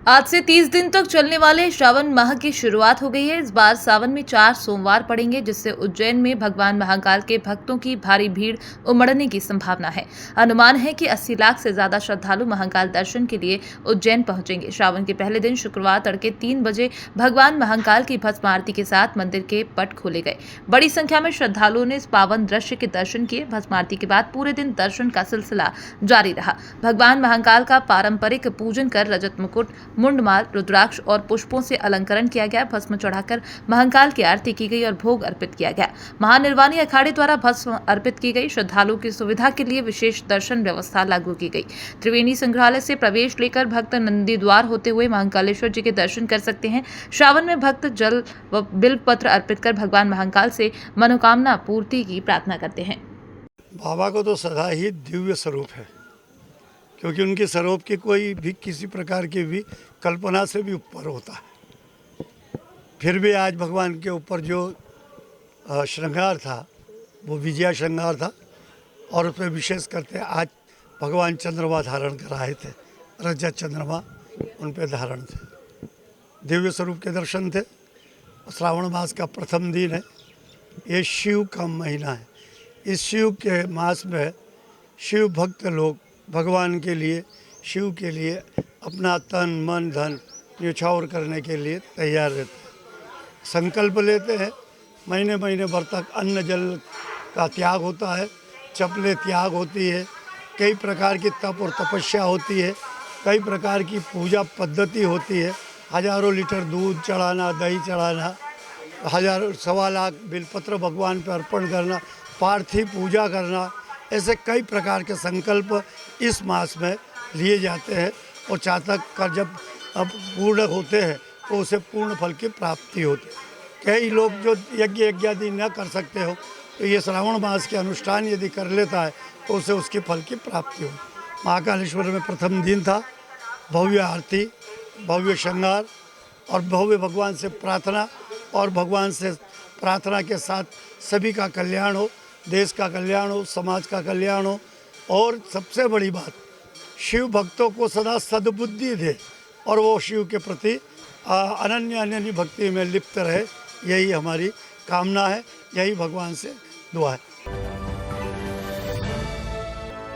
आज से 30 दिन तक चलने वाले श्रावण माह की शुरुआत हो गई है। इस बार सावन में 4 सोमवार पड़ेंगे, जिससे उज्जैन में भगवान महाकाल के भक्तों की भारी भीड़ उमड़ने की संभावना है। अनुमान है कि 80 लाख से ज्यादा श्रद्धालु महाकाल दर्शन के लिए उज्जैन पहुंचेंगे। श्रावण के पहले दिन शुक्रवार तड़के 3 बजे भगवान महाकाल की भस्म आरती के साथ मंदिर के पट खोले गए। बड़ी संख्या में श्रद्धालुओं ने इस पावन दृश्य के दर्शन किए। भस्म आरती के बाद पूरे दिन दर्शन का सिलसिला जारी रहा। भगवान महाकाल का पारंपरिक पूजन कर रजत मुकुट, मुंडमाल, रुद्राक्ष और पुष्पों से अलंकरण किया गया। भस्म चढ़ाकर महाकाल की आरती की गई और भोग अर्पित किया गया। महानिर्वाणी अखाड़े द्वारा भस्म अर्पित की गई। श्रद्धालुओं की सुविधा के लिए विशेष दर्शन व्यवस्था लागू की गई। त्रिवेणी संग्रहालय से प्रवेश लेकर भक्त नंदी द्वार होते हुए महाकालेश्वर जी के दर्शन कर सकते हैं। श्रावण में भक्त जल व बिल्व पत्र अर्पित कर भगवान महाकाल से मनोकामना पूर्ति की प्रार्थना करते हैं। बाबा को तो सदा ही दिव्य स्वरूप है, क्योंकि उनके स्वरूप की कोई भी किसी प्रकार की भी कल्पना से भी ऊपर होता है। फिर भी आज भगवान के ऊपर जो श्रृंगार था वो विजया श्रृंगार था, और उसमें विशेष करते आज भगवान चंद्रमा धारण कर आए थे। रजत चंद्रमा उन पे धारण थे, दिव्य स्वरूप के दर्शन थे। श्रावण मास का प्रथम दिन है। ये शिव का महीना है। इस शिव के मास में शिव भक्त लोग भगवान के लिए, शिव के लिए अपना तन मन धन न्यौछावर करने के लिए तैयार रहते हैं। संकल्प लेते हैं। महीने महीने भर तक अन्न जल का त्याग होता है, चपले त्याग होती है, कई प्रकार की तप और तपस्या होती है, कई प्रकार की पूजा पद्धति होती है। हजारों लीटर दूध चढ़ाना, दही चढ़ाना, हजारों 1.25 लाख बिलपत्र भगवान पर अर्पण करना, पार्थिव पूजा करना, ऐसे कई प्रकार के संकल्प इस मास में लिए जाते हैं। और चातक का जब अब पूर्ण होते हैं तो उसे पूर्ण फल की प्राप्ति होती है। कई लोग जो यज्ञ यज्ञादि न कर सकते हो तो ये श्रावण मास के अनुष्ठान यदि कर लेता है तो उसे उसके फल की प्राप्ति हो। महाकालेश्वर में प्रथम दिन था। भव्य आरती, भव्य श्रृंगार और भव्य भगवान से प्रार्थना, और भगवान से प्रार्थना के साथ सभी का कल्याण हो, देश का कल्याण हो, समाज का कल्याण हो, और सबसे बड़ी बात शिव भक्तों को सदा सद्बुद्धि दे और वो शिव के प्रति अनन्य भक्ति में लिप्त रहे। यही हमारी कामना है, यही भगवान से दुआ है।